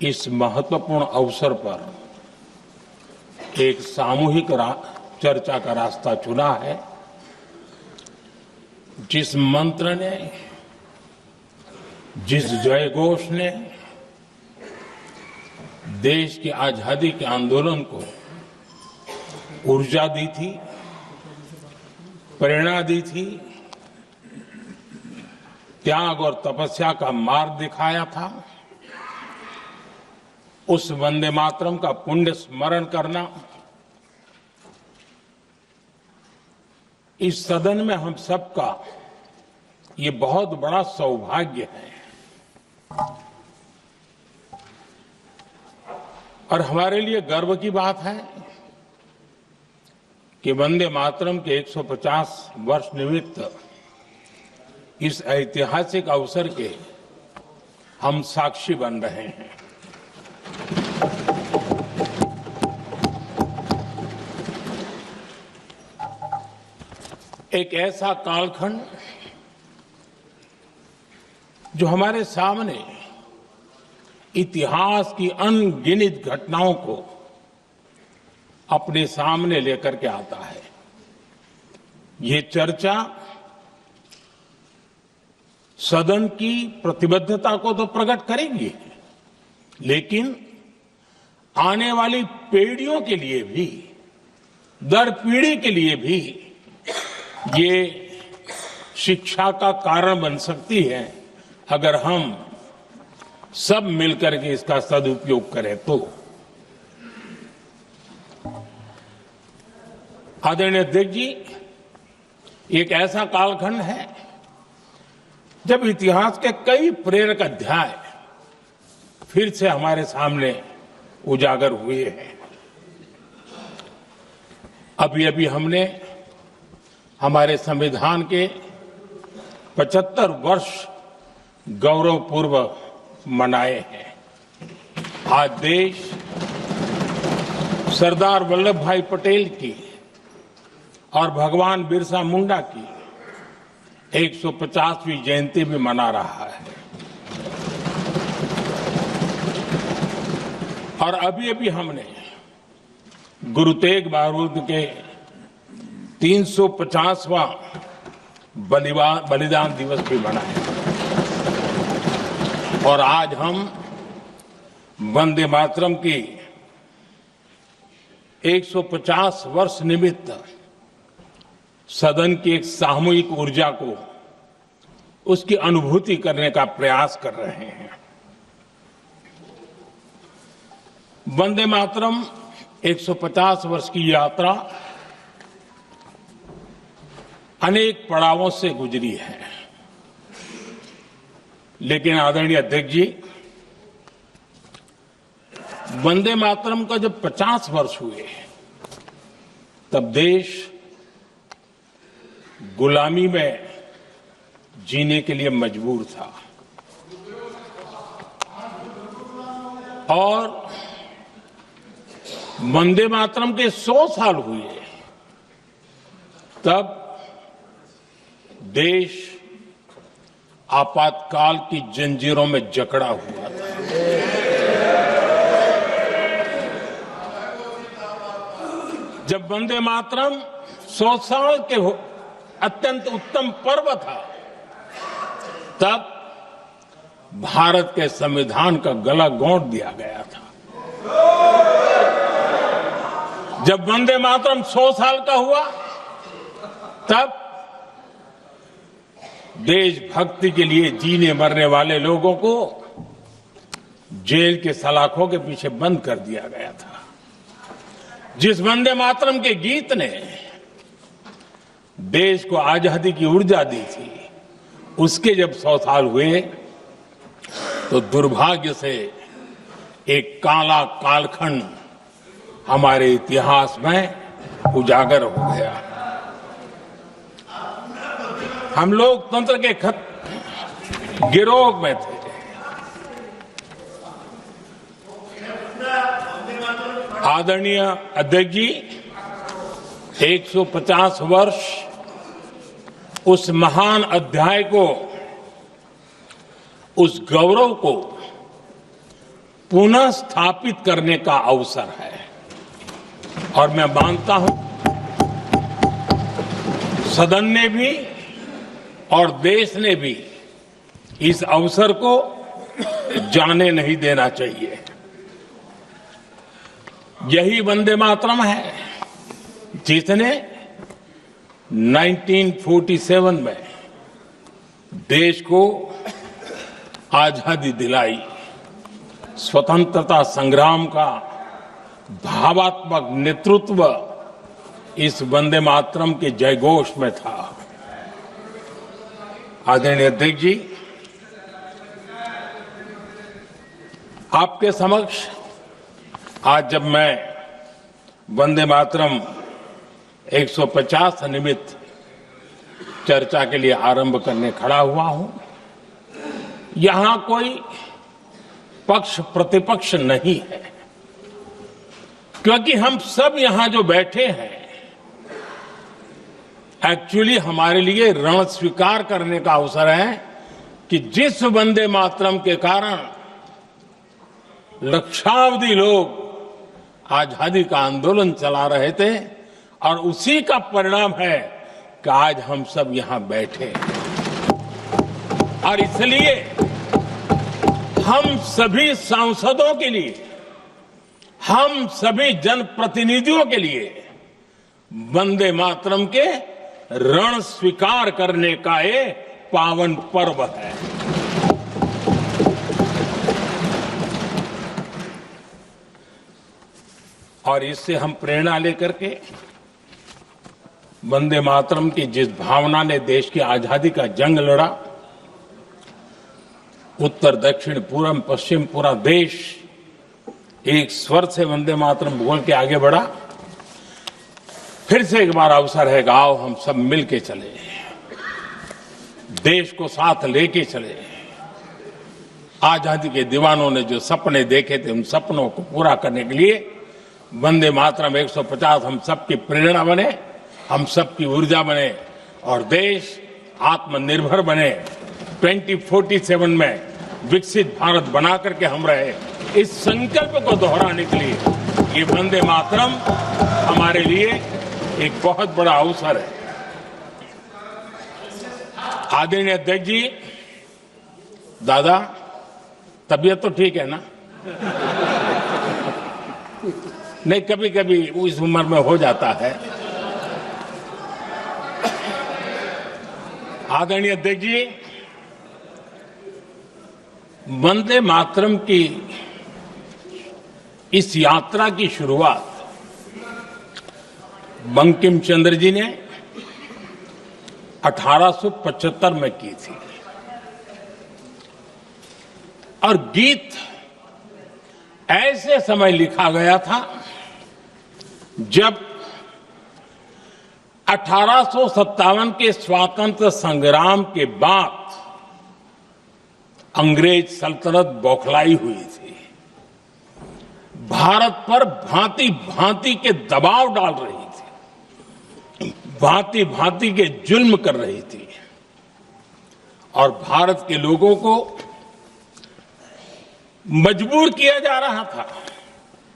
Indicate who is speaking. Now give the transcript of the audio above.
Speaker 1: इस महत्वपूर्ण अवसर पर एक सामूहिक चर्चा का रास्ता चुना है, जिस मंत्र ने, जिस जयघोष ने देश की आजादी के आंदोलन को ऊर्जा दी थी, प्रेरणा दी थी, त्याग और तपस्या का मार्ग दिखाया था, उस वंदे मातरम का पुण्य स्मरण करना इस सदन में हम सबका ये बहुत बड़ा सौभाग्य है। और हमारे लिए गर्व की बात है कि वंदे मातरम के 150 वर्ष निमित्त इस ऐतिहासिक अवसर के हम साक्षी बन रहे हैं। एक ऐसा कालखंड जो हमारे सामने इतिहास की अनगिनत घटनाओं को अपने सामने लेकर के आता है। ये चर्चा सदन की प्रतिबद्धता को तो प्रकट करेगी, लेकिन आने वाली पीढ़ियों के लिए भी, दर पीढ़ी के लिए भी ये शिक्षा का कारण बन सकती है, अगर हम सब मिलकर के इसका सदुपयोग करें तो। आदरणीय अध्यक्ष जी, एक ऐसा कालखंड है जब इतिहास के कई प्रेरक अध्याय फिर से हमारे सामने उजागर हुए हैं। अभी अभी हमने हमारे संविधान के 75 वर्ष गौरवपूर्वक मनाए हैं। आज देश सरदार वल्लभ भाई पटेल की और भगवान बिरसा मुंडा की 150वीं जयंती भी मना रहा है। और अभी अभी हमने गुरु तेग बहादुर के 350वां बलिदान दिवस भी मनाया। और आज हम वंदे मातरम की 150 वर्ष निमित्त सदन की एक सामूहिक ऊर्जा को, उसकी अनुभूति करने का प्रयास कर रहे हैं। वंदे मातरम 150 वर्ष की यात्रा अनेक पड़ावों से गुजरी है, लेकिन आदरणीय अध्यक्ष जी, वंदे मातरम का जब 50 वर्ष हुए तब देश गुलामी में जीने के लिए मजबूर था। और वंदे मातरम के 100 साल हुए तब देश आपातकाल की जंजीरों में जकड़ा हुआ था। जब वंदे मातरम 100 साल के अत्यंत उत्तम पर्व था, तब भारत के संविधान का गला घोंट दिया गया था। जब वंदे मातरम 100 साल का हुआ, तब देशभक्ति के लिए जीने मरने वाले लोगों को जेल के सलाखों के पीछे बंद कर दिया गया था। जिस वंदे मातरम के गीत ने देश को आजादी की ऊर्जा दी थी, उसके जब 100 साल हुए तो दुर्भाग्य से एक काला कालखंड हमारे इतिहास में उजागर हो गया। हम लोकतंत्र के गिरोह में थे। आदरणीय अध्यक्ष जी, 150 वर्ष उस महान अध्याय को, उस गौरव को पुनः स्थापित करने का अवसर है और मैं मानता हूं सदन ने भी और देश ने भी इस अवसर को जाने नहीं देना चाहिए। यही वंदे मातरम है जिसने 1947 में देश को आजादी दिलाई। स्वतंत्रता संग्राम का भावात्मक नेतृत्व इस वंदे मातरम के जयघोष में था। आदरणीय अध्यक्ष जी, आपके समक्ष आज जब मैं वंदे मातरम 150 निमित्त चर्चा के लिए आरंभ करने खड़ा हुआ हूं, यहां कोई पक्ष प्रतिपक्ष नहीं है, क्योंकि हम सब यहां जो बैठे हैं एक्चुअली हमारे लिए रण स्वीकार करने का अवसर है कि जिस वंदे मातरम के कारण लक्षावधि लोग आजादी का आंदोलन चला रहे थे और उसी का परिणाम है कि आज हम सब यहां बैठे। और इसलिए हम सभी सांसदों के लिए, हम सभी जनप्रतिनिधियों के लिए वंदे मातरम के रण स्वीकार करने का ये पावन पर्व है। और इससे हम प्रेरणा लेकर के वंदे मातरम की जिस भावना ने देश की आजादी का जंग लड़ा, उत्तर दक्षिण पूर्व पश्चिम पूरा देश एक स्वर से वंदे मातरम बोल के आगे बढ़ा। फिर से एक बार अवसर है कि आओ हम सब मिल के चले, देश को साथ लेके चले। आजादी के दीवानों ने जो सपने देखे थे उन सपनों को पूरा करने के लिए वंदे मातरम 150 हम सबकी प्रेरणा बने, हम सबकी ऊर्जा बने और देश आत्मनिर्भर बने। 2047 में विकसित भारत बना करके हम रहे, इस संकल्प को दोहराने के लिए ये वंदे मातरम हमारे लिए एक बहुत बड़ा अवसर है। आदरणीय अध्यक्ष जी, दादा तबीयत तो ठीक है ना? नहीं, कभी कभी इस उम्र में हो जाता है। आदरणीय अध्यक्ष जी, वंदे मातरम की इस यात्रा की शुरुआत बंकिम चंद्र जी ने 1875 में की थी और गीत ऐसे समय लिखा गया था जब 1857 के स्वातंत्र संग्राम के बाद अंग्रेज सल्तनत बौखलाई हुई थी, भारत पर भांति भांति के दबाव डाल रही थी, भांति भांति के जुल्म कर रही थी और भारत के लोगों को मजबूर किया जा रहा था